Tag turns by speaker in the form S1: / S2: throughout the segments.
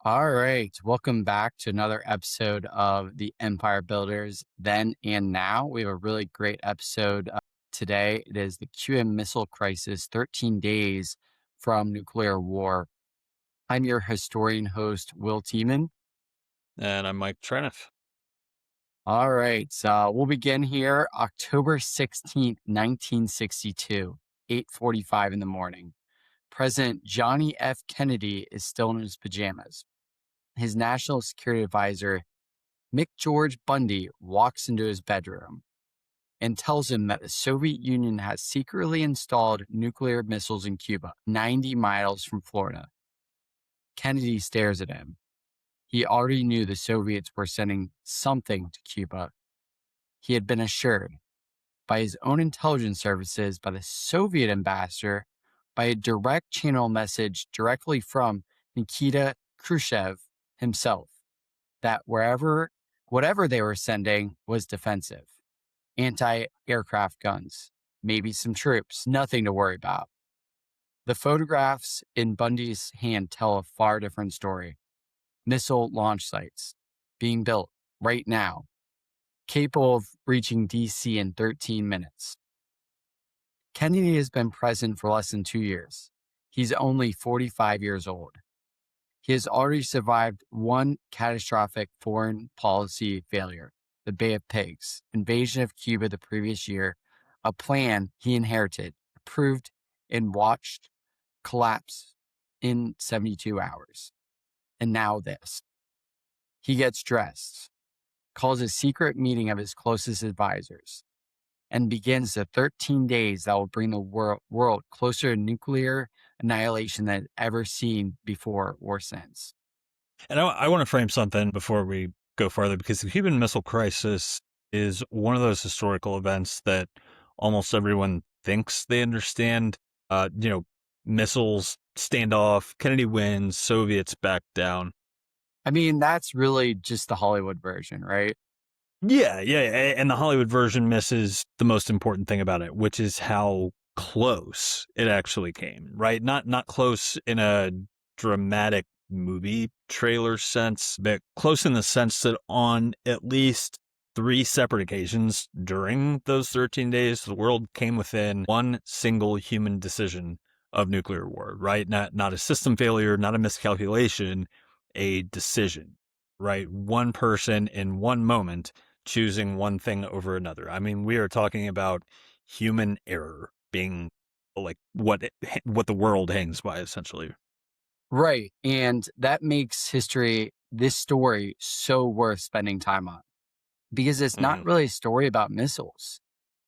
S1: All right. Welcome back to another episode of the Empire Builders Then and Now. We have a really great episode today. It is the Cuban Missile Crisis 13 days from nuclear war. I'm your historian host, Will Tiemann.
S2: And I'm Mike Treniff.
S1: All right. So we'll begin here October 16th, 1962, 8:45 in the morning. President Johnny F. Kennedy is still in his pajamas. His national security advisor, Mick George Bundy, walks into his bedroom and tells him that the Soviet Union has secretly installed nuclear missiles in Cuba, 90 miles from Florida. Kennedy stares at him. He already knew the Soviets were sending something to Cuba. He had been assured by his own intelligence services, by the Soviet ambassador, by a direct channel message directly from Nikita Khrushchev himself, that whatever they were sending was defensive. Anti-aircraft guns, maybe some troops, nothing to worry about. The photographs in Bundy's hand tell a far different story. Missile launch sites being built right now, capable of reaching DC in 13 minutes. Kennedy has been president for less than 2 years. He's only 45 years old. He has already survived one catastrophic foreign policy failure, the Bay of Pigs, invasion of Cuba the previous year, a plan he inherited, approved, and watched collapse in 72 hours. And now this. He gets dressed, calls a secret meeting of his closest advisors, and begins the 13 days that will bring the world closer to nuclear annihilation than it's ever seen before or since.
S2: And I want to frame something before we go farther, because the Cuban Missile Crisis is one of those historical events that almost everyone thinks they understand. Missiles, standoff, Kennedy wins, Soviets back down.
S1: I mean, that's really just the Hollywood version, right?
S2: Yeah. And the Hollywood version misses the most important thing about it, which is how close it actually came, right? Not close in a dramatic movie trailer sense, but close in the sense that on at least 3 separate occasions during those 13 days, the world came within one single human decision of nuclear war, right? Not a system failure, not a miscalculation, a decision, right? One person in one moment choosing one thing over another. I mean, we are talking about human error being like what the world hangs by, essentially.
S1: Right. And that makes this story, so worth spending time on, because it's not
S2: Mm-hmm.
S1: really a story about missiles.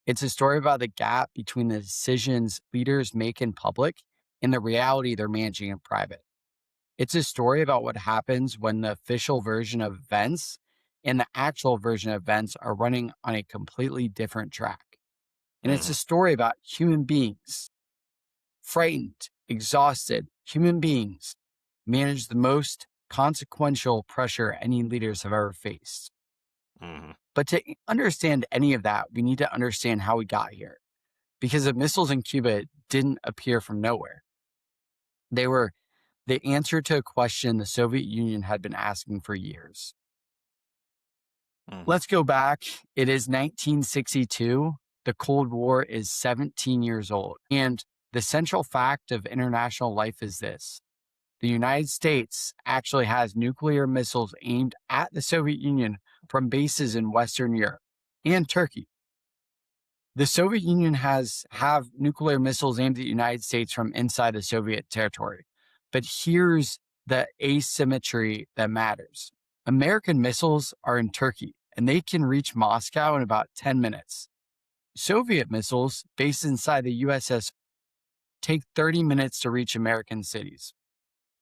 S1: It's a story about the gap between the decisions leaders make in public and the reality they're managing in private. It's a story about what happens when the official version of events and the actual version of events are running on a completely different track. And it's a story about human beings, frightened, exhausted human beings, manage the most consequential pressure any leaders have ever faced.
S2: Mm-hmm.
S1: But to understand any of that, we need to understand how we got here. Because the missiles in Cuba didn't appear from nowhere. They were the answer to a question the Soviet Union had been asking for years.
S2: Mm-hmm.
S1: Let's go back. It is 1962. The Cold War is 17 years old. And the central fact of international life is this. The United States actually has nuclear missiles aimed at the Soviet Union from bases in Western Europe and Turkey. The Soviet Union have nuclear missiles aimed at the United States from inside the Soviet territory. But here's the asymmetry that matters. American missiles are in Turkey, and they can reach Moscow in about 10 minutes. Soviet missiles based inside the USS take 30 minutes to reach American cities.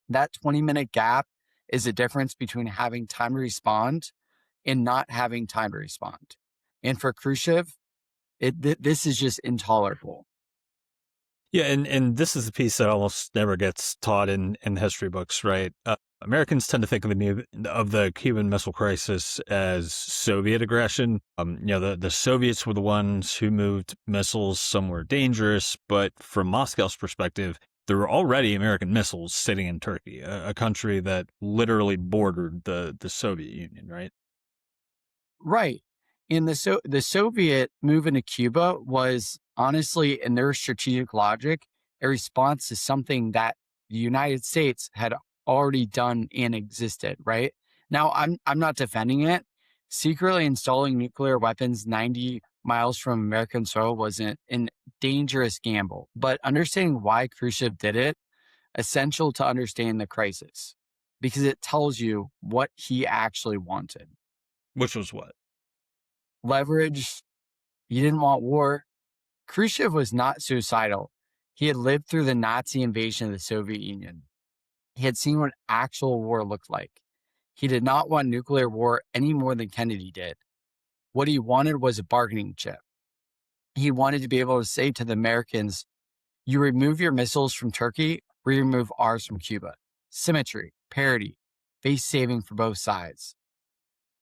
S1: That 20-minute gap is the difference between having time to respond and not having time to respond. And for Khrushchev, this is just intolerable.
S2: Yeah, and this is a piece that almost never gets taught in the history books, right? Americans tend to think of the Cuban Missile Crisis as Soviet aggression. The Soviets were the ones who moved missiles somewhere dangerous, but from Moscow's perspective, there were already American missiles sitting in Turkey, a country that literally bordered the Soviet Union, right?
S1: Right. And the Soviet move into Cuba was honestly, in their strategic logic, a response to something that the United States had already done and existed, right? Now, I'm not defending it. Secretly installing nuclear weapons 90 miles from American soil was an dangerous gamble, but understanding why Khrushchev did it, essential to understand the crisis, because it tells you what he actually wanted.
S2: Which was what?
S1: Leverage. He didn't want war. Khrushchev was not suicidal. He had lived through the Nazi invasion of the Soviet Union. He had seen what actual war looked like. He did not want nuclear war any more than Kennedy did. What he wanted was a bargaining chip. He wanted to be able to say to the Americans, you remove your missiles from Turkey, we remove ours from Cuba. Symmetry, parity, face saving for both sides.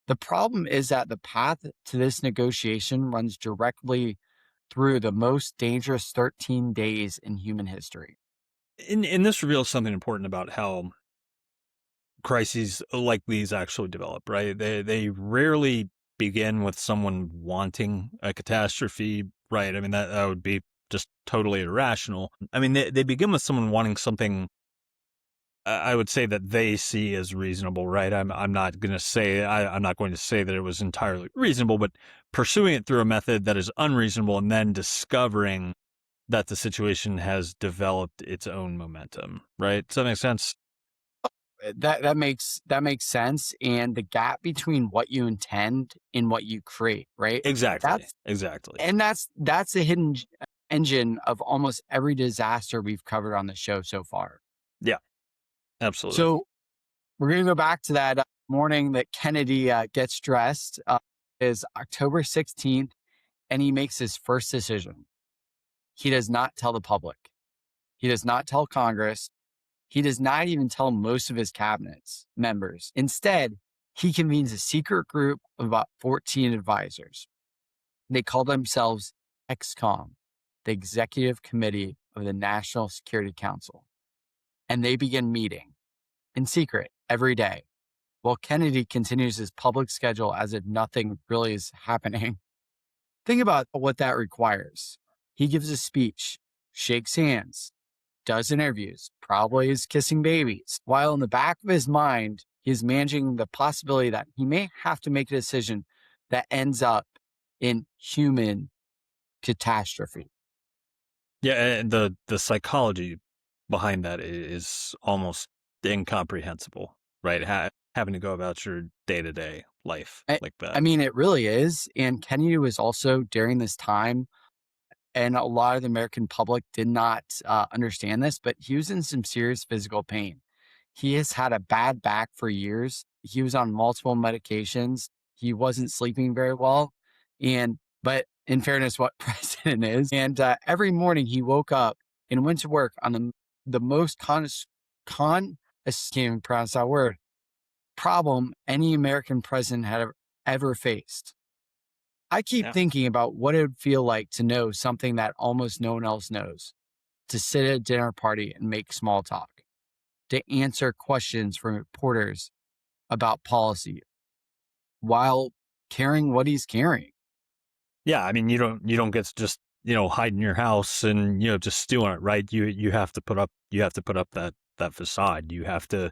S1: The problem is that the path to this negotiation runs directly through the most dangerous 13 days in human history.
S2: And this reveals something important about how crises like these actually develop, right? They rarely begin with someone wanting a catastrophe, right? I mean, that would be just totally irrational. I mean, they begin with someone wanting something I would say that they see as reasonable, right? I'm not going to say I'm not going to say that it was entirely reasonable, but pursuing it through a method that is unreasonable and then discovering that the situation has developed its own momentum, right? Does that make sense?
S1: That makes sense. And the gap between what you intend and what you create, right?
S2: Exactly.
S1: That's
S2: Exactly.
S1: and that's the hidden engine of almost every disaster we've covered on the show so far.
S2: Yeah, absolutely.
S1: So we're going to go back to that morning that Kennedy gets dressed. Is October 16th, and he makes his first decision. He does not tell the public. He does not tell Congress. He does not even tell most of his cabinets members. Instead, he convenes a secret group of about 14 advisors. They call themselves ExComm, the Executive Committee of the National Security Council. And they begin meeting in secret every day, while Kennedy continues his public schedule as if nothing really is happening. Think about what that requires. He gives a speech, shakes hands, does interviews, probably is kissing babies, while in the back of his mind, he's managing the possibility that he may have to make a decision that ends up in human catastrophe.
S2: Yeah, and the psychology behind that is almost incomprehensible, right? Having to go about your day-to-day life
S1: I,
S2: like
S1: I
S2: that.
S1: mean, it really is. And Kennedy was also during this time, and a lot of the American public did not understand this, but he was in some serious physical pain. He has had a bad back for years. He was on multiple medications. He wasn't sleeping very well. But in fairness, what president is, and every morning he woke up and went to work on the most I can't even pronounce that word, problem any American president had ever faced. I keep
S2: Yeah.
S1: thinking about what it would feel like to know something that almost no one else knows, to sit at a dinner party and make small talk, to answer questions from reporters about policy while carrying what he's carrying.
S2: Yeah, I mean, you don't get to just, hide in your house and, just stew on it, right? You have to put up that facade. You have to,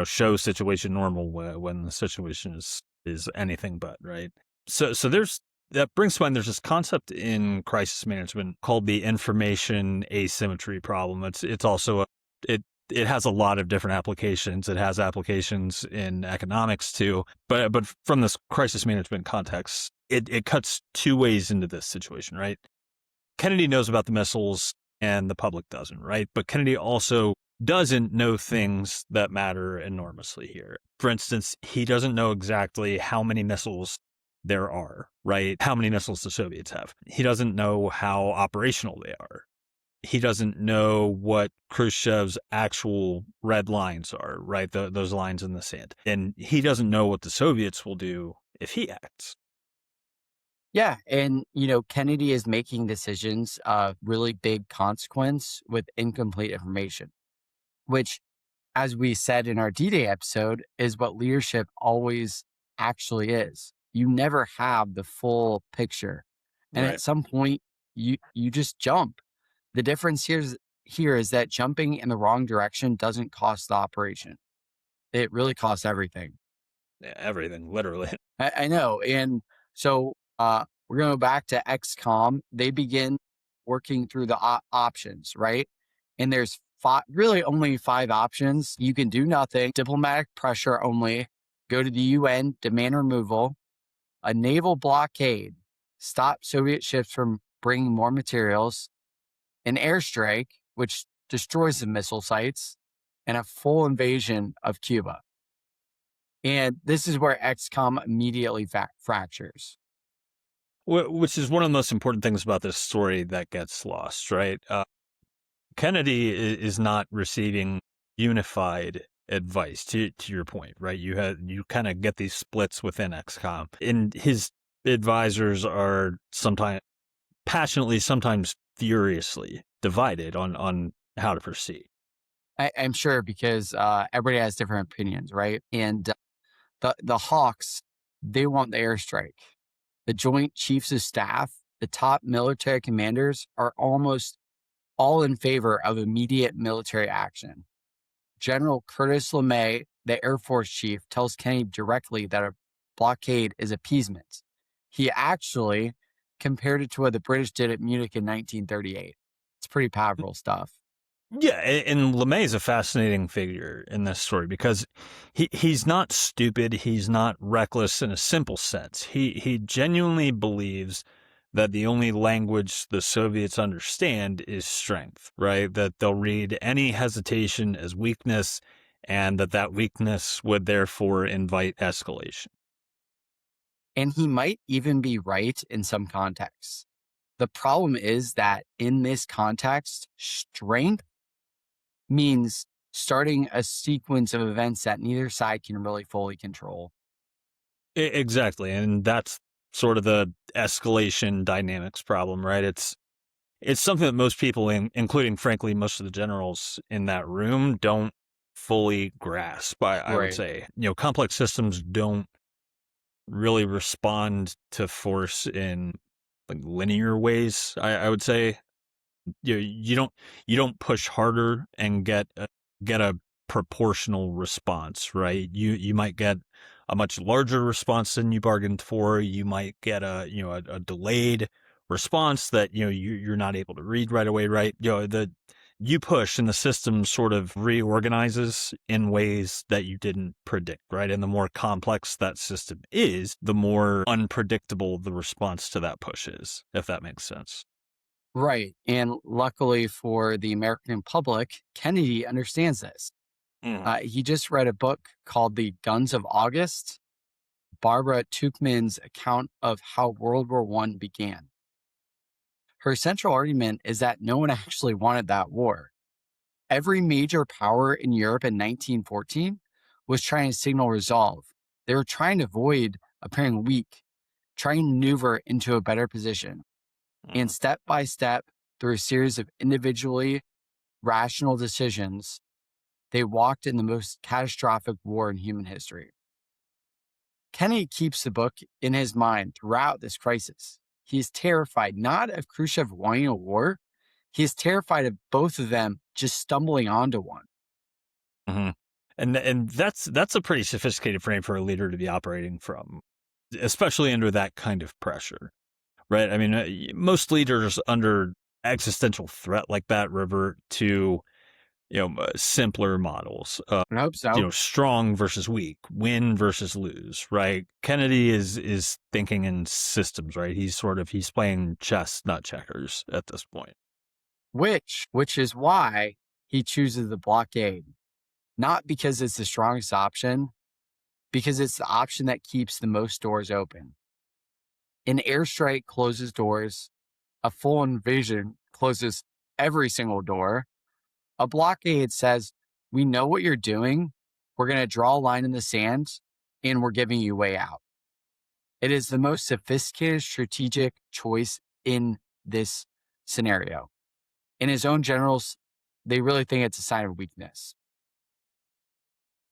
S2: show situation normal when the situation is anything but, right? So that brings to mind there's this concept in crisis management called the information asymmetry problem. It's also it has a lot of different applications. It has applications in economics too, but from this crisis management context, it cuts two ways into this situation, right? Kennedy knows about the missiles and the public doesn't, right? But Kennedy also doesn't know things that matter enormously here. For instance, he doesn't know exactly how many missiles there are, right? How many missiles the Soviets have. He doesn't know how operational they are. He doesn't know what Khrushchev's actual red lines are, right? Those lines in the sand. And he doesn't know what the Soviets will do if he acts.
S1: Yeah. And, Kennedy is making decisions of really big consequence with incomplete information, which, as we said in our D-Day episode, is what leadership always actually is. You never have the full picture. And at
S2: Right.
S1: some point, you just jump. The difference here is that jumping in the wrong direction doesn't cost the operation. It really costs everything.
S2: Yeah, everything, literally.
S1: I know. And so we're going to go back to XCOM. They begin working through the options, right? And there's really only five options. You can do nothing, diplomatic pressure only, go to the UN, demand removal, a naval blockade, stop Soviet ships from bringing more materials, an airstrike, which destroys the missile sites, and a full invasion of Cuba. And this is where XCOM immediately fractures.
S2: Which is one of the most important things about this story that gets lost, right? Kennedy is not receiving unified advice to your point, right? You kind of get these splits within XCOM, and his advisors are sometimes passionately, sometimes furiously divided on how to proceed.
S1: I'm sure because everybody has different opinions, right? And the Hawks, they want the airstrike. The Joint Chiefs of Staff, the top military commanders, are almost all in favor of immediate military action. General Curtis LeMay, the Air Force chief, tells Kennedy directly that a blockade is appeasement. He actually compared it to what the British did at Munich in 1938. It's pretty powerful stuff.
S2: Yeah, and LeMay is a fascinating figure in this story because he's not stupid, he's not reckless in a simple sense. He genuinely believes that the only language the Soviets understand is strength, right? That they'll read any hesitation as weakness, and that weakness would therefore invite escalation.
S1: And he might even be right in some contexts. The problem is that in this context, strength means starting a sequence of events that neither side can really fully control.
S2: Exactly, and that's sort of the escalation dynamics problem, right? It's something that most people, including, frankly, most of the generals in that room, don't fully grasp. I would
S1: Right.
S2: say, complex systems don't really respond to force in like linear ways. I would say you don't push harder and get a proportional response, right? You might get a much larger response than you bargained for. You might get a delayed response that you're not able to read right away, right? You push and the system sort of reorganizes in ways that you didn't predict, right? And the more complex that system is, the more unpredictable the response to that push is, if that makes sense.
S1: Right. And luckily for the American public, Kennedy understands this.
S2: Mhm.
S1: He just read a book called The Guns of August, Barbara Tuchman's account of how World War I began. Her central argument is that no one actually wanted that war. Every major power in Europe in 1914 was trying to signal resolve. They were trying to avoid appearing weak, trying to maneuver into a better position. And
S2: Mhm.
S1: step by step, through a series of individually rational decisions, they walked in the most catastrophic war in human history. Kennedy keeps the book in his mind throughout this crisis. He is terrified not of Khrushchev wanting a war, he is terrified of both of them just stumbling onto one.
S2: Mhm. And that's a pretty sophisticated frame for a leader to be operating from, especially under that kind of pressure, right? I mean, most leaders under existential threat like that revert to simpler models.
S1: I hope so.
S2: Strong versus weak, win versus lose, right? Kennedy is thinking in systems, right? He's playing chess, not checkers at this point.
S1: Which is why he chooses the blockade. Not because it's the strongest option, because it's the option that keeps the most doors open. An airstrike closes doors, a full invasion closes every single door. A blockade says, we know what you're doing. We're going to draw a line in the sand and we're giving you a way out. It is the most sophisticated strategic choice in this scenario. In his own generals, they really think it's a sign of weakness.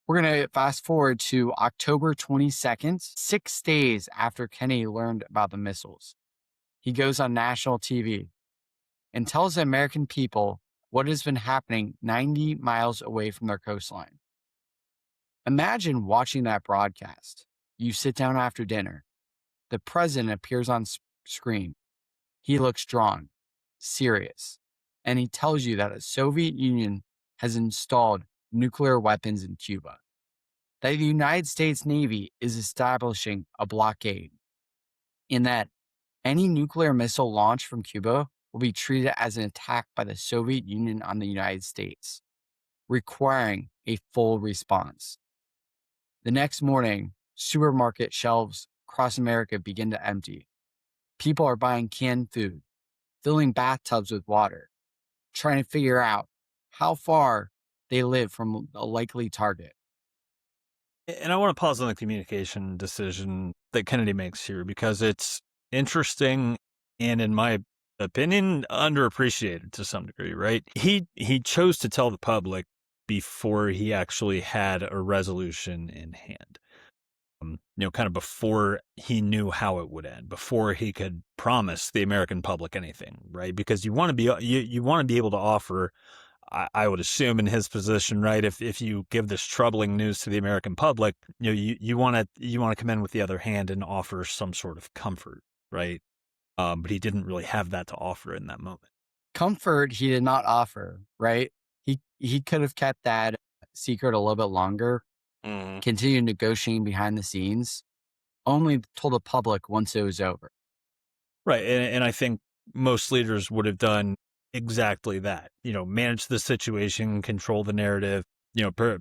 S1: We're going to fast forward to October 22nd, 6 days after Kennedy learned about the missiles. He goes on national TV and tells the American people what has been happening 90 miles away from their coastline. Imagine watching that broadcast. You sit down after dinner. The president appears on screen. He looks drawn, serious, and he tells you that the Soviet Union has installed nuclear weapons in Cuba, that the United States Navy is establishing a blockade, and that any nuclear missile launch from Cuba will be treated as an attack by the Soviet Union on the United States, requiring a full response. The next morning, supermarket shelves across America begin to empty. People are buying canned food, filling bathtubs with water, trying to figure out how far they live from a likely target.
S2: And I want to pause on the communication decision that Kennedy makes here because it's interesting and, in my opinion, underappreciated to some degree, right? He chose to tell the public before he actually had a resolution in hand. Kind of before he knew how it would end, before he could promise the American public anything, right? Because you want to be you want to be able to offer, I would assume in his position, right? If you give this troubling news to the American public, you want to come in with the other hand and offer some sort of comfort, right? But he didn't really have that to offer in that moment.
S1: Comfort he did not offer, right? He could have kept that secret a little bit longer, continued negotiating behind the scenes, only told the public once it was over.
S2: Right. And I think most leaders would have done exactly that, manage the situation, control the narrative,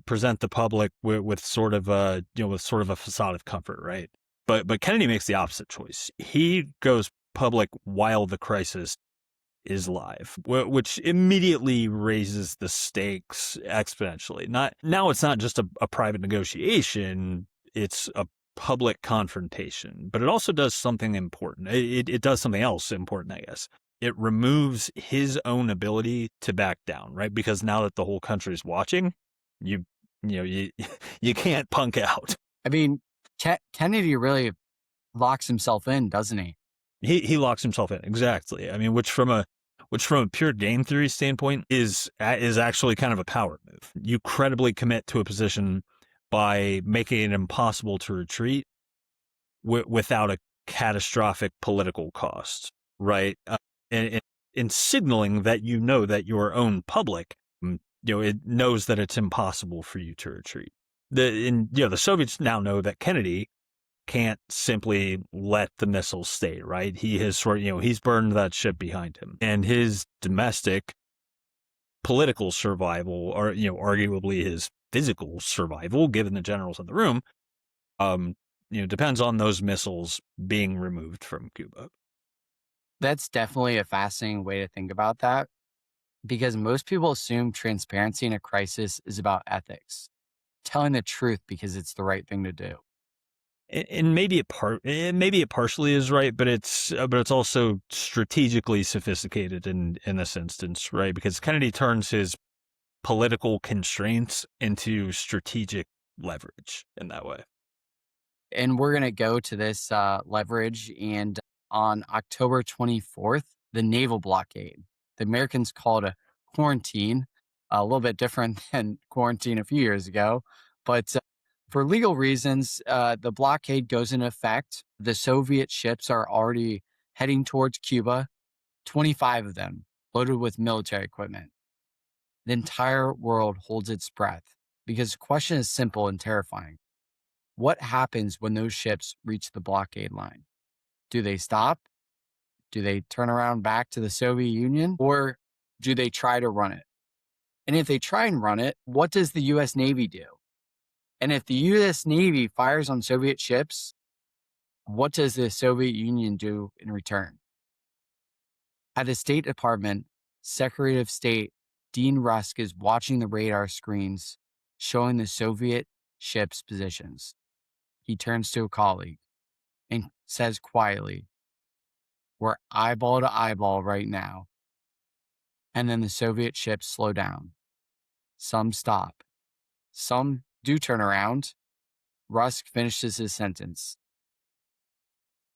S2: present the public with sort of a facade of comfort. Right. But Kennedy makes the opposite choice. He goes public while the crisis is live, which immediately raises the stakes exponentially. Now it's not just a private negotiation, it's a public confrontation, but it also does something important. It does something else important, I guess. It removes his own ability to back down, right? Because now that the whole country is watching, you can't punk out.
S1: I mean, Kennedy really locks himself in, doesn't he?
S2: He locks himself in, exactly. I mean, which from a pure game theory standpoint is actually kind of a power move. You credibly commit to a position by making it impossible to retreat without a catastrophic political cost, right? And signaling that that your own public, it knows that it's impossible for you to retreat. The Soviets now know that Kennedy can't simply let the missiles stay, right? He has he's burned that ship behind him, and his domestic political survival, or arguably his physical survival, given the generals in the room, depends on those missiles being removed from Cuba.
S1: That's definitely a fascinating way to think about that, because most people assume transparency in a crisis is about ethics, telling the truth because it's the right thing to do.
S2: And maybe it partially is right, but it's also strategically sophisticated in this instance, right? Because Kennedy turns his political constraints into strategic leverage in that way.
S1: And we're going to go to this leverage. And on October 24th, the naval blockade. The Americans call it a quarantine, a little bit different than quarantine a few years ago. But for legal reasons, the blockade goes into effect. The Soviet ships are already heading towards Cuba, 25 of them loaded with military equipment. The entire world holds its breath because the question is simple and terrifying. What happens when those ships reach the blockade line? Do they stop? Do they turn around back to the Soviet Union? Or do they try to run it? And if they try and run it, what does the U.S. Navy do? And if the U.S. Navy fires on Soviet ships, what does the Soviet Union do in return? At the State Department, Secretary of State Dean Rusk is watching the radar screens showing the Soviet ships' positions. He turns to a colleague and says quietly, "We're eyeball to eyeball right now." And then the Soviet ships slow down. Some stop. Some do turn around. Rusk finishes his sentence.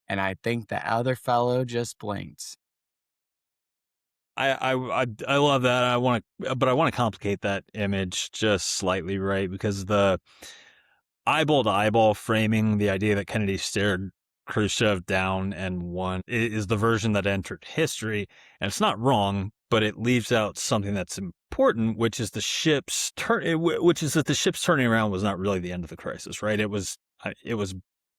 S1: And I think the other fellow just blinked.
S2: I love that. But I want to complicate that image just slightly, right? Because the eyeball to eyeball framing, the idea that Kennedy stared Khrushchev down and won, is the version that entered history, and it's not wrong, but it leaves out something that's important, which is which is that the ships turning around was not really the end of the crisis, right? It was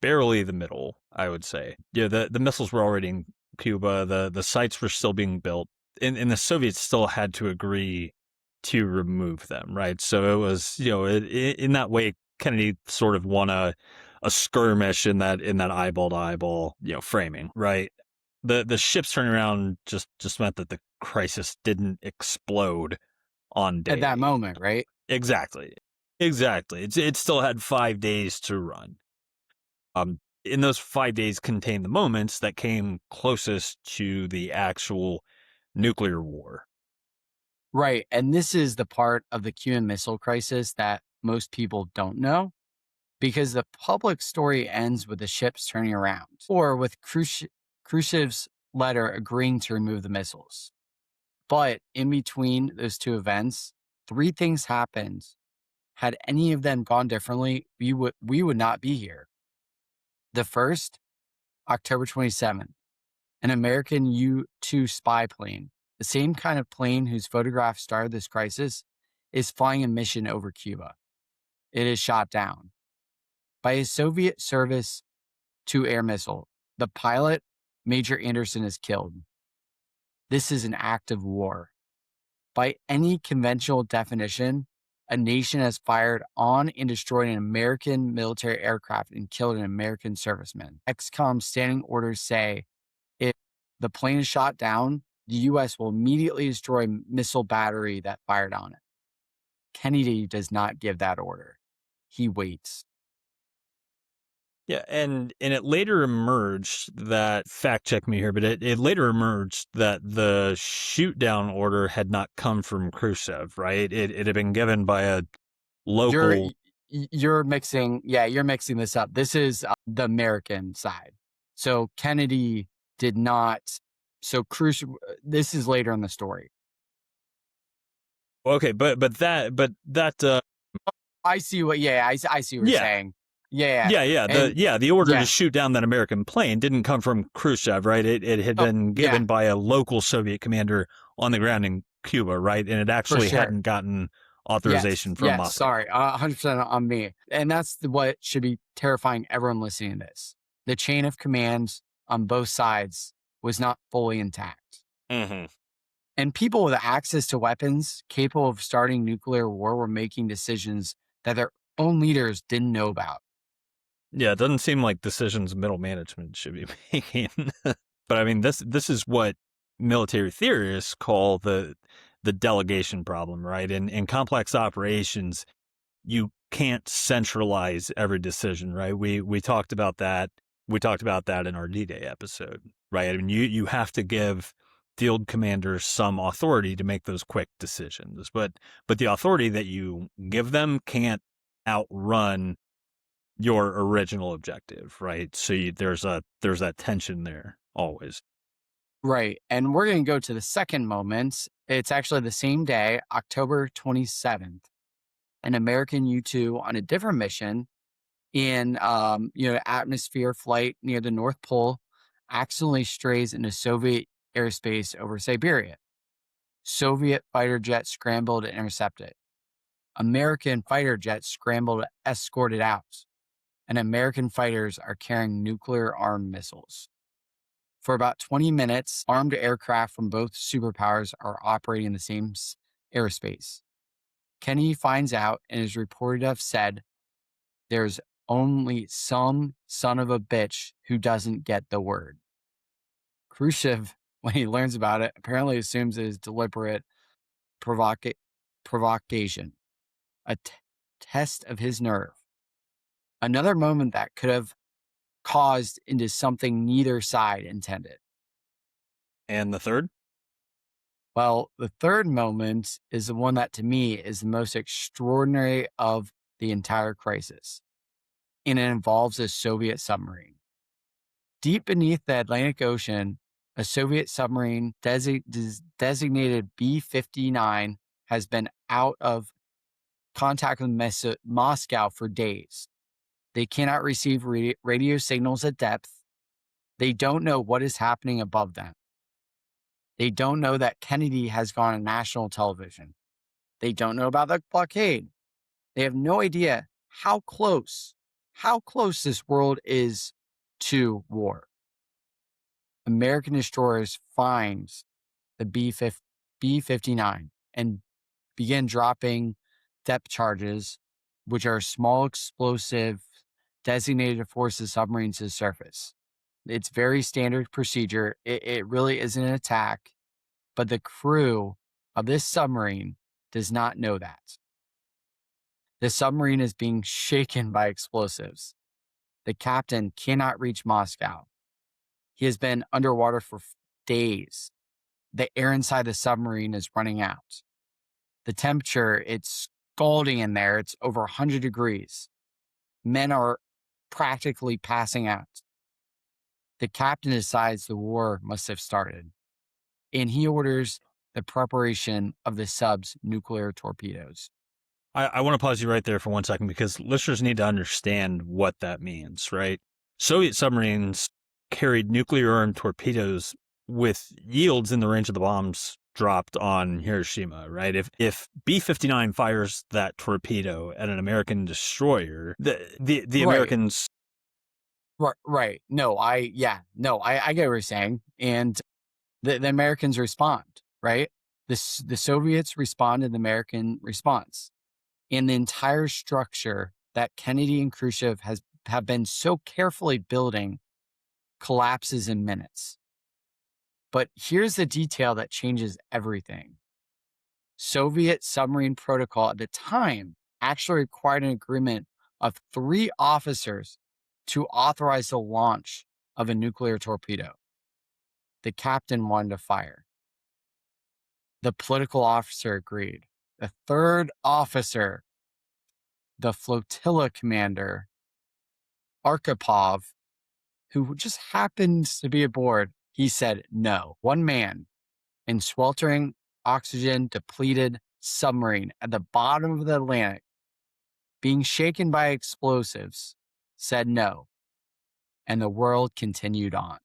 S2: barely the middle, I would say. Yeah, the missiles were already in Cuba, the sites were still being built, and the Soviets still had to agree to remove them, right? So it was, in that way, Kennedy sort of won a skirmish in that eyeball to eyeball, framing, right? The ships turning around just meant that the crisis didn't explode on
S1: At
S2: day
S1: that
S2: eight.
S1: moment, right?
S2: Exactly. It still had 5 days to run. In those 5 days contained the moments that came closest to the actual nuclear war.
S1: Right. And this is the part of the Cuban Missile Crisis that most people don't know, because the public story ends with the ships turning around or with Khrushchev's letter agreeing to remove the missiles. But in between those two events, three things happened. Had any of them gone differently, we would not be here. The first, October 27th, an American U-2 spy plane, the same kind of plane whose photograph started this crisis, is flying a mission over Cuba. It is shot down by a Soviet service to air missile. The pilot, Major Anderson, is killed. This is an act of war. By any conventional definition, a nation has fired on and destroyed an American military aircraft and killed an American serviceman. XCOM standing orders say if the plane is shot down, the U.S. will immediately destroy missile battery that fired on it. Kennedy does not give that order. He waits.
S2: Yeah, and it later emerged that, fact check me here, but it later emerged that the shoot down order had not come from Khrushchev, right? It had been given by a
S1: You're
S2: local.
S1: you're mixing this up. This is the American side. So Kennedy did not. So Khrushchev. This is later in the story.
S2: Okay, but that
S1: I see what. Yeah, I see what you're
S2: yeah.
S1: saying. Yeah,
S2: Yeah.
S1: and
S2: The order to
S1: yeah,
S2: shoot down that American plane didn't come from Khrushchev, right? It had
S1: oh,
S2: been
S1: yeah,
S2: given by a local Soviet commander on the ground in Cuba, right? And it
S1: for
S2: actually
S1: sure.
S2: hadn't gotten
S1: Yes,
S2: authorization from
S1: yes.
S2: Moscow.
S1: Sorry, 100% on me. And that's what should be terrifying everyone listening to this. The chain of command on both sides was not fully intact.
S2: Mm-hmm.
S1: And people with access to weapons capable of starting nuclear war were making decisions that their own leaders didn't know about.
S2: Yeah, it doesn't seem like decisions middle management should be making. But I mean, this is what military theorists call the delegation problem, right? In complex operations, you can't centralize every decision, right? We talked about that. We talked about that in our D-Day episode, right? I mean, you have to give field commanders some authority to make those quick decisions, but the authority that you give them can't outrun your original objective, right? So there's that tension there always.
S1: Right. And we're going to go to the second moment. It's actually the same day, October 27th. An American U-2 on a different mission in atmosphere flight near the North Pole accidentally strays into Soviet airspace over Siberia. Soviet fighter jets scramble to intercept it. American fighter jets scramble to escort it out. And American fighters are carrying nuclear-armed missiles. For about 20 minutes, armed aircraft from both superpowers are operating in the same airspace. Kennedy finds out and is reported to have said, "There's only some son of a bitch who doesn't get the word." Khrushchev, when he learns about it, apparently assumes it is deliberate provocation, a test of his nerve. Another moment that could have caused into something neither side intended.
S2: And the third?
S1: Well, the third moment is the one that to me is the most extraordinary of the entire crisis, and it involves a Soviet submarine. Deep beneath the Atlantic Ocean, a Soviet submarine designated B-59 has been out of contact with Moscow for days. They cannot receive radio signals at depth. They don't know what is happening above them. They don't know that Kennedy has gone on national television. They don't know about the blockade. They have no idea how close this world is to war. American destroyers find the B-59 and begin dropping depth charges, which are small explosive designated to force the submarine to the surface. It's very standard procedure. It really isn't an attack, but the crew of this submarine does not know that. The submarine is being shaken by explosives. The captain cannot reach Moscow. He has been underwater for days. The air inside the submarine is running out. The temperature, it's scalding in there. It's over 100 degrees. Men are practically passing out. The captain decides the war must have started, and he orders the preparation of the sub's nuclear torpedoes.
S2: I want to pause you right there for 1 second because listeners need to understand what that means, right? Soviet submarines carried nuclear-armed torpedoes with yields in the range of the bombs dropped on Hiroshima, right? If B-59 fires that torpedo at an American destroyer, the
S1: Right.
S2: Americans...
S1: Right. No, I get what you're saying. And the Americans respond, right? The Soviets respond and the American response. And the entire structure that Kennedy and Khrushchev have been so carefully building collapses in minutes. But here's the detail that changes everything. Soviet submarine protocol at the time actually required an agreement of 3 officers to authorize the launch of a nuclear torpedo. The captain wanted to fire. The political officer agreed. The third officer, the flotilla commander, Arkhipov, who just happens to be aboard, he said no. One man in sweltering, oxygen depleted submarine at the bottom of the Atlantic, being shaken by explosives, said no. And the world continued on.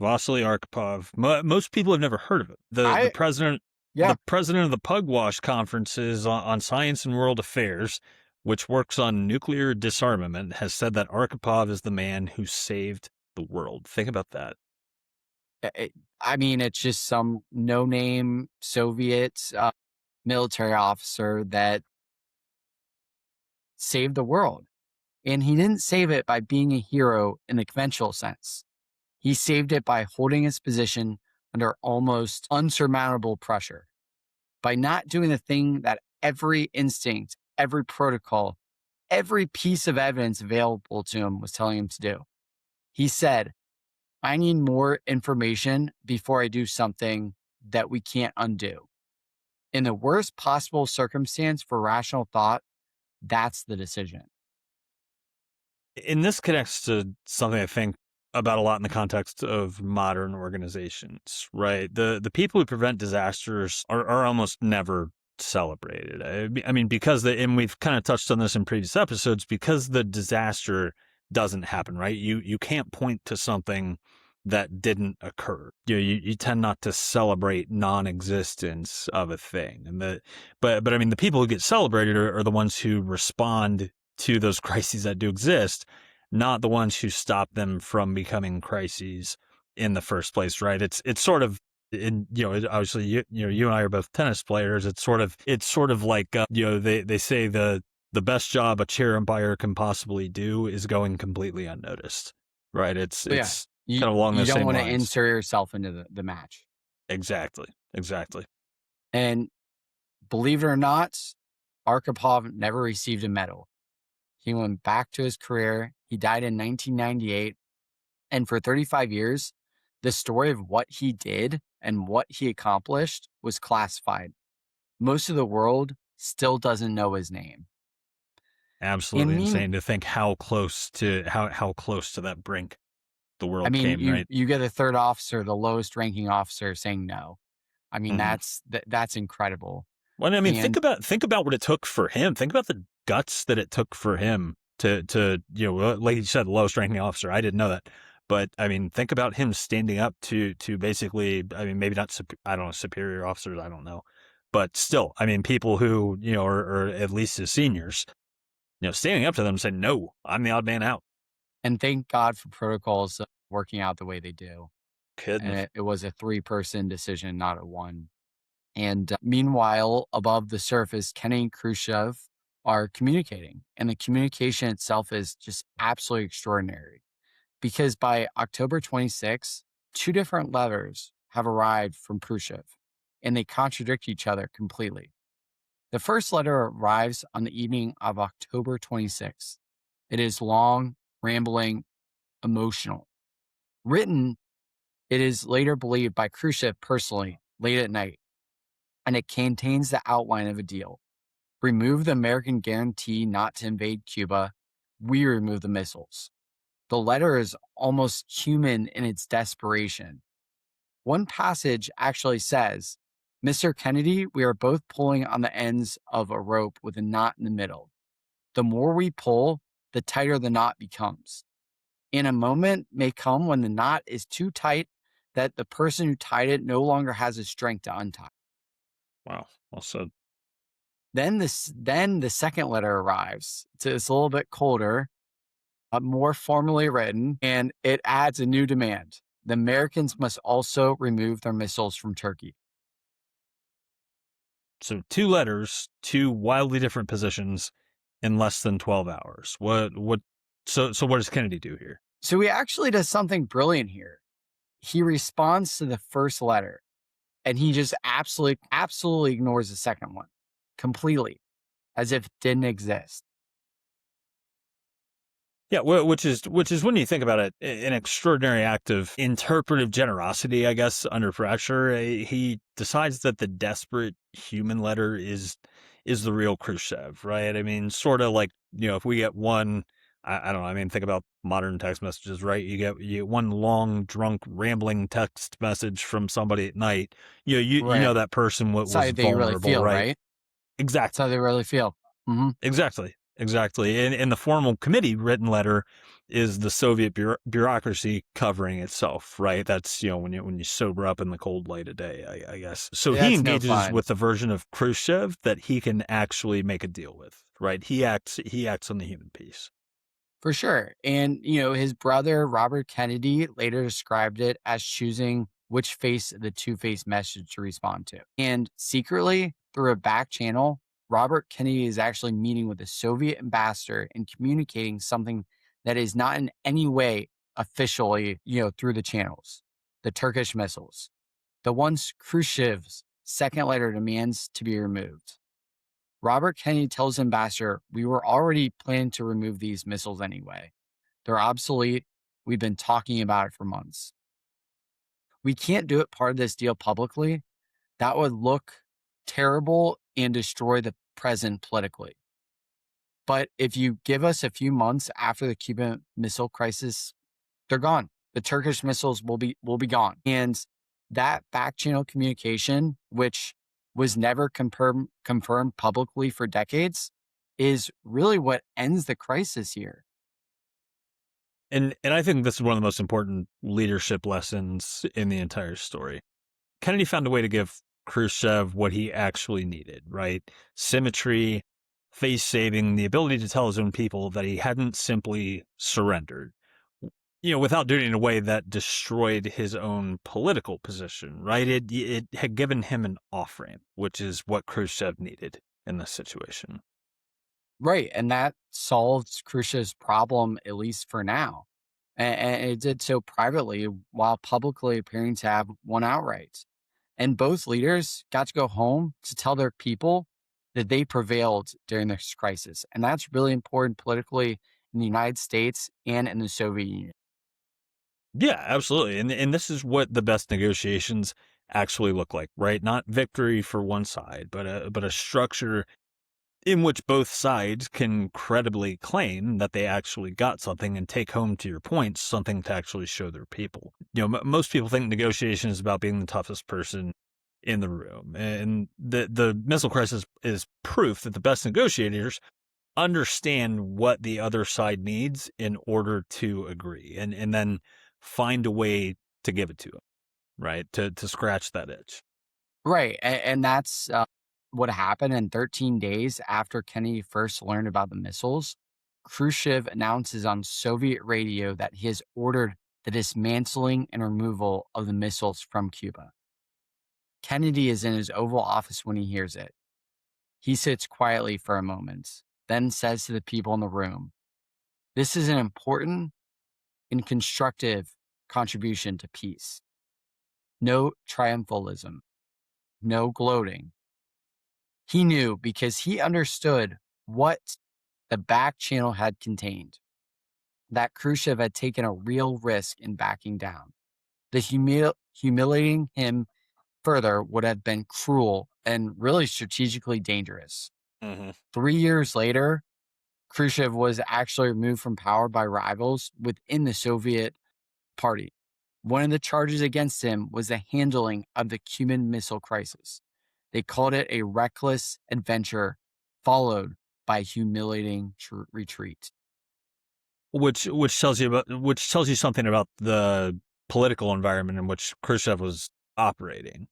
S2: Vasili Arkhipov. Most people have never heard of it. The president of the Pugwash conferences on science and world affairs, which works on nuclear disarmament, has said that Arkhipov is the man who saved the world. Think about that.
S1: It's just some no-name Soviet military officer that saved the world. And he didn't save it by being a hero in the conventional sense. He saved it by holding his position under almost unsurmountable pressure, by not doing the thing that every instinct, every protocol, every piece of evidence available to him was telling him to do. He said, I need more information before I do something that we can't undo. In the worst possible circumstance for rational thought, that's the decision.
S2: And this connects to something I think about a lot in the context of modern organizations, right? The people who prevent disasters are almost never celebrated. I mean, because and we've kind of touched on this in previous episodes, because the disaster doesn't happen, right? You can't point to something that didn't occur. You tend not to celebrate non-existence of a thing. And but I mean, the people who get celebrated are the ones who respond to those crises that do exist, not the ones who stop them from becoming crises in the first place, right? It's sort of, obviously, you and I are both tennis players. It's sort of like, they say the best job a chair umpire can possibly do is going completely unnoticed, right? It's kind of along the same lines. You don't want to
S1: insert yourself into the match.
S2: Exactly.
S1: And believe it or not, Arkhipov never received a medal. He went back to his career. He died in 1998. And for 35 years, the story of what he did and what he accomplished was classified. Most of the world still doesn't know his name.
S2: Absolutely
S1: And mean,
S2: insane to think how close to how close to that brink the
S1: I
S2: world
S1: mean,
S2: came,
S1: you
S2: right?
S1: you get a third officer, the lowest ranking officer, saying no. I mean,
S2: Mhm.
S1: that's incredible.
S2: Well, I mean,
S1: And
S2: think about what it took for him. Think about the guts that it took for him to like you said, the lowest ranking officer. I didn't know that, but I mean, think about him standing up to basically. I mean, maybe not. I don't know, superior officers. I don't know, but still, I mean, people who or at least his seniors, standing up to them and saying, "No, I'm the odd man out."
S1: and thank God for protocols working out the way they do. And
S2: Kidding.
S1: it was a three-person decision, not a one. And meanwhile, above the surface, Kenny and Khrushchev are communicating. And the communication itself is just absolutely extraordinary because by October 26th, two different letters have arrived from Khrushchev and they contradict each other completely. The first letter arrives on the evening of October 26th. It is long, rambling, emotional. Written, it is later believed by Khrushchev personally late at night, and it contains the outline of a deal. Remove the American guarantee not to invade Cuba. We remove the missiles. The letter is almost human in its desperation. One passage actually says, Mr. Kennedy, we are both pulling on the ends of a rope with a knot in the middle. The more we pull, the tighter the knot becomes. In a moment may come when the knot is too tight that the person who tied it no longer has the strength to untie.
S2: Wow. Also,
S1: Then the second letter arrives. It's a little bit colder, more formally written, and it adds a new demand. The Americans must also remove their missiles from Turkey.
S2: so two letters, two wildly different positions in less than 12 hours. So what does Kennedy do here?
S1: So he actually does something brilliant here. He responds to the first letter and he just absolutely ignores the second one completely as if it didn't exist.
S2: Yeah, which is when you think about it, an extraordinary act of interpretive generosity, I guess, under pressure. He decides that the desperate human letter is the real Khrushchev, right? I mean, sort of like if we get one, I don't know. I mean, think about modern text messages, right? You get one long, drunk, rambling text message from somebody at night. You
S1: Right.
S2: know that person
S1: That's how
S2: was
S1: they really
S2: vulnerable,
S1: feel,
S2: right?
S1: right? That's how
S2: Exactly.
S1: they really feel. Hmm.
S2: Exactly. Exactly. And the formal committee written letter is the Soviet bureaucracy covering itself, right? That's, when you sober up in the cold light of day, I guess. So he
S1: That's no
S2: engages
S1: fun.
S2: with the version of Khrushchev that he can actually make a deal with, right? He acts on the human piece.
S1: For sure. And, his brother, Robert Kennedy, later described it as choosing which face of the two-faced message to respond to. And secretly, through a back channel, Robert Kennedy is actually meeting with the Soviet ambassador and communicating something that is not in any way officially, through the channels, the Turkish missiles, the ones Khrushchev's second letter demands to be removed. Robert Kennedy tells Ambassador, we were already planning to remove these missiles anyway. They're obsolete. We've been talking about it for months. We can't do it part of this deal publicly. That would look terrible and destroy the present politically. But if you give us a few months after the Cuban Missile Crisis, they're gone. The Turkish missiles will be gone. And that back channel communication, which was never confirmed publicly for decades, is really what ends the crisis here.
S2: And I think this is one of the most important leadership lessons in the entire story. Kennedy found a way to give Khrushchev what he actually needed, right? Symmetry, face saving, the ability to tell his own people that he hadn't simply surrendered, without doing it in a way that destroyed his own political position, right? It had given him an off ramp, which is what Khrushchev needed in this situation.
S1: Right. And that solved Khrushchev's problem, at least for now. And it did so privately while publicly appearing to have won outright. And both leaders got to go home to tell their people that they prevailed during this crisis. And that's really important politically in the United States and in the Soviet Union.
S2: Yeah, absolutely. And this is what the best negotiations actually look like, right? Not victory for one side, but a structure in which both sides can credibly claim that they actually got something and take home, to your point, something to actually show their people. Most people think negotiation is about being the toughest person in the room. And the missile crisis is proof that the best negotiators understand what the other side needs in order to agree and then find a way to give it to them, right? To scratch that itch.
S1: Right. And that's what happened in 13 days after Kennedy first learned about the missiles. Khrushchev announces on Soviet radio that he has ordered the dismantling and removal of the missiles from Cuba. Kennedy is in his Oval Office when he hears it. He sits quietly for a moment, then says to the people in the room, "This is an important and constructive contribution to peace. No triumphalism, no gloating." He knew because he understood what the back channel had contained, that Khrushchev had taken a real risk in backing down. The humiliating him further would have been cruel and really strategically dangerous.
S2: Hmm.
S1: 3 years later, Khrushchev was actually removed from power by rivals within the Soviet party. One of the charges against him was the handling of the Cuban Missile Crisis. They called it a reckless adventure, followed by a humiliating retreat.
S2: Which tells you something about the political environment in which Khrushchev was operating,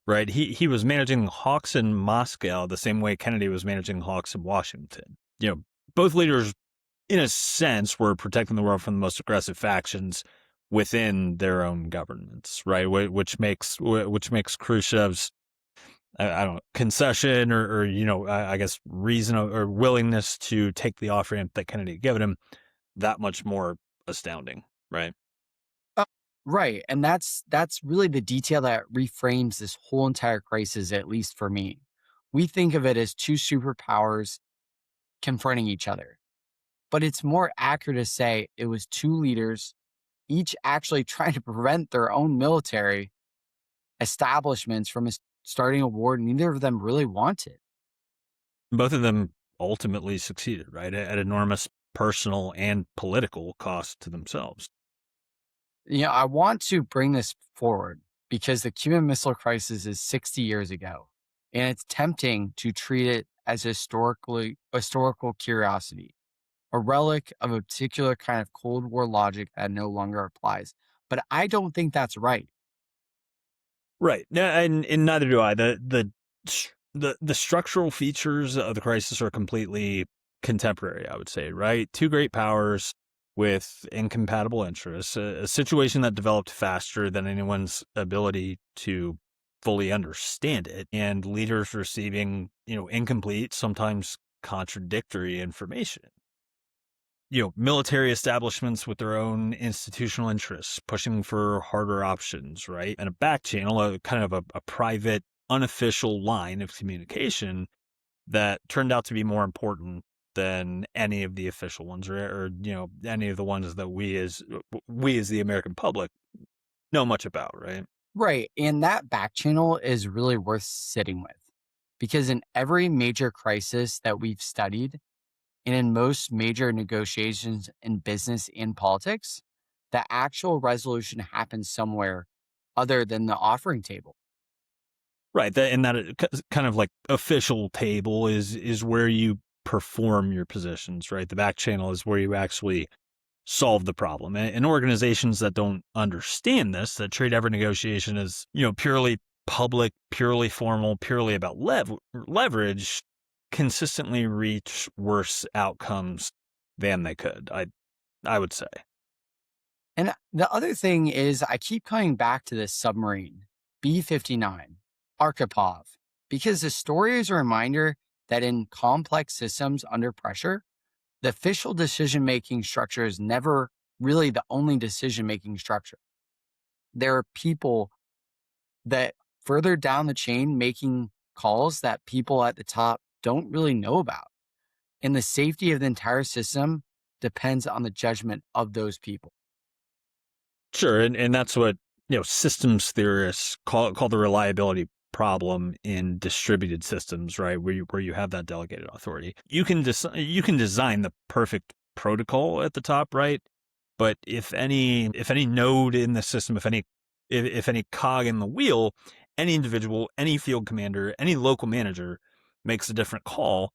S2: right? He was managing hawks in Moscow the same way Kennedy was managing hawks in Washington. Both leaders, in a sense, were protecting the world from the most aggressive factions within their own governments, right? Which makes Khrushchev's I don't know, concession or I guess reason or willingness to take the off ramp that Kennedy had given him that much more astounding, right?
S1: Uh, right. And that's really the detail that reframes this whole entire crisis, at least for me. We think of it as two superpowers confronting each other. But it's more accurate to say it was two leaders, each actually trying to prevent their own military establishments from starting a war neither of them really wanted.
S2: Both of them ultimately succeeded, right? At enormous personal and political cost to themselves.
S1: I want to bring this forward because the Cuban Missile Crisis is 60 years ago, and it's tempting to treat it as historical curiosity, a relic of a particular kind of Cold War logic that no longer applies. But I don't think that's right.
S2: Right. Yeah, and neither do I. The structural features of the crisis are completely contemporary, I would say, right? Two great powers with incompatible interests, a situation that developed faster than anyone's ability to fully understand it, and leaders receiving, incomplete, sometimes contradictory information. Military establishments with their own institutional interests, pushing for harder options, right? And a back channel, a kind of a private, unofficial line of communication that turned out to be more important than any of the official ones or any of the ones that we as the American public know much about, right?
S1: Right. And that back channel is really worth sitting with because in every major crisis that we've studied, and in most major negotiations in business and politics, the actual resolution happens somewhere other than the offering table.
S2: Right. Kind of like official table is where you perform your positions, right? The back channel is where you actually solve the problem. And organizations that don't understand this, that treat every negotiation as, purely public, purely formal, purely about leverage, consistently reach worse outcomes than they could, I would say.
S1: And the other thing is, I keep coming back to this submarine, B-59, Arkhipov, because the story is a reminder that in complex systems under pressure, the official decision making structure is never really the only decision making structure. There are people that further down the chain making calls that people at the top don't really know about. And the safety of the entire system depends on the judgment of those people.
S2: Sure, and that's what systems theorists call the reliability problem in distributed systems, right? Where you have that delegated authority. You can design the perfect protocol at the top, right? But if any node in the system, if any cog in the wheel, any individual, any field commander, any local manager makes a different call,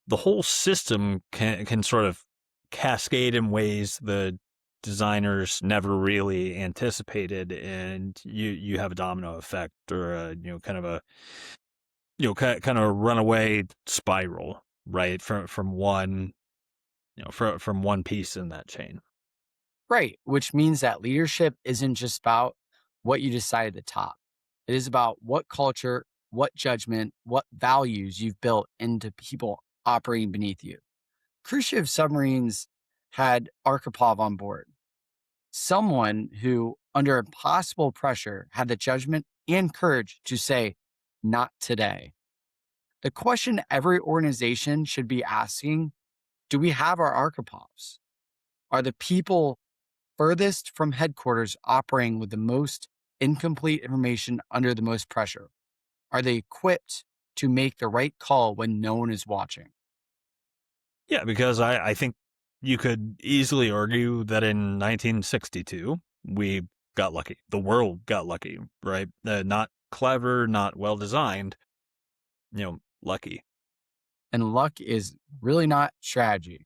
S2: the whole system can sort of cascade in ways the designers never really anticipated, and you have a domino effect, or a kind of a kind of a runaway spiral, right, from one from one piece in that chain.
S1: Right. Which means that leadership isn't just about what you decide at the top, it is about what culture, what judgment, what values you've built into people operating beneath you. Khrushchev submarines had Arkhipov on board, someone who, under impossible pressure, had the judgment and courage to say, not today. The question every organization should be asking: do we have our Archipovs? Are the people furthest from headquarters operating with the most incomplete information under the most pressure? Are they equipped to make the right call when no one is watching?
S2: Yeah, because I think you could easily argue that in 1962 we got lucky. The world got lucky, right? Not clever, not well designed, lucky.
S1: And luck is really not strategy.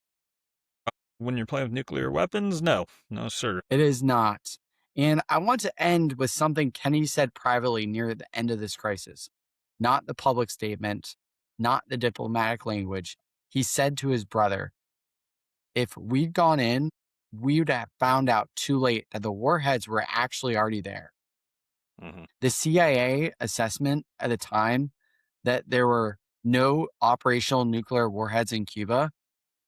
S2: When you're playing with nuclear weapons, no, no, sir.
S1: It is not. And I want to end with something Kenny said privately near the end of this crisis. Not the public statement, not the diplomatic language. He said to his brother, if we'd gone in, we would have found out too late that the warheads were actually already there.
S2: Hmm.
S1: The CIA assessment at the time that there were no operational nuclear warheads in Cuba,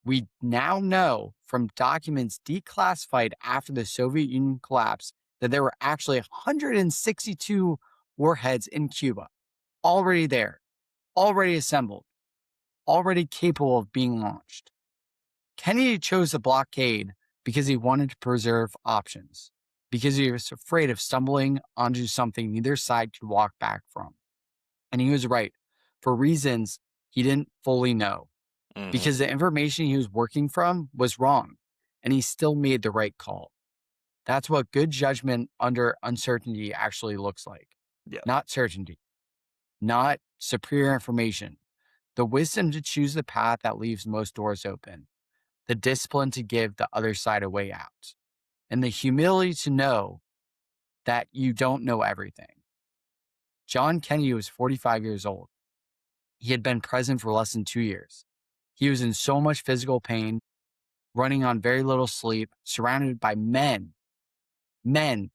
S1: we now know from documents declassified after the Soviet Union collapse that there were actually 162 warheads in Cuba, already there, already assembled, already capable of being launched. Kennedy chose the blockade because he wanted to preserve options, because he was afraid of stumbling onto something neither side could walk back from. And he was right for reasons he didn't fully know,
S2: Hmm.
S1: because the information he was working from was wrong, and he still made the right call. That's what good judgment under uncertainty actually looks like.
S2: Yeah.
S1: Not certainty, not superior information, the wisdom to choose the path that leaves most doors open, the discipline to give the other side a way out, and the humility to know that you don't know everything. John Kennedy was 45 years old. He had been president for less than 2 years. He was in so much physical pain, running on very little sleep, surrounded by men,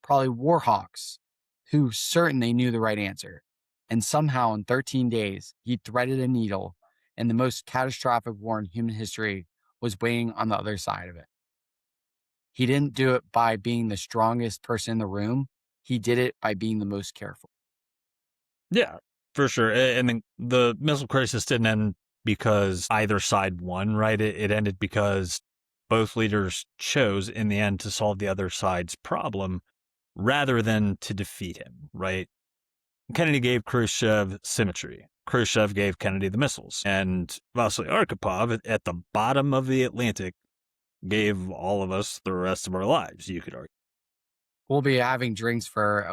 S1: probably war hawks, who certainly knew the right answer. And somehow in 13 days, he threaded a needle, and the most catastrophic war in human history was waiting on the other side of it. He didn't do it by being the strongest person in the room. He did it by being the most careful.
S2: Yeah, for sure. And then the missile crisis didn't end because either side won, right? It ended because both leaders chose in the end to solve the other side's problem rather than to defeat him, right? Kennedy gave Khrushchev symmetry. Khrushchev gave Kennedy the missiles. And Vasili Arkhipov, at the bottom of the Atlantic, gave all of us the rest of our lives, you could argue.
S1: We'll be having drinks for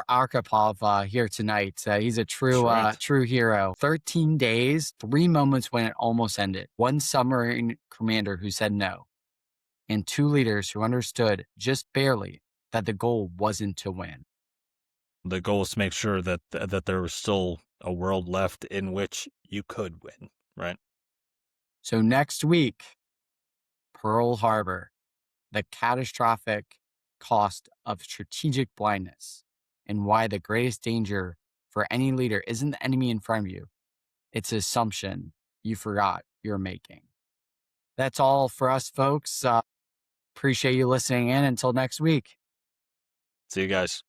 S1: Arkhipov here tonight. He's a
S2: That's right.
S1: true hero. 13 days, 3 moments when it almost ended. One submarine commander who said no, and two leaders who understood just barely that the goal wasn't to win.
S2: The goal is to make sure that there was still a world left in which you could win, right?
S1: So next week, Pearl Harbor, the catastrophic cost of strategic blindness, and why the greatest danger for any leader isn't the enemy in front of you. It's the assumption you forgot you're making. That's all for us, folks. Appreciate you listening in. Until next week.
S2: See you guys.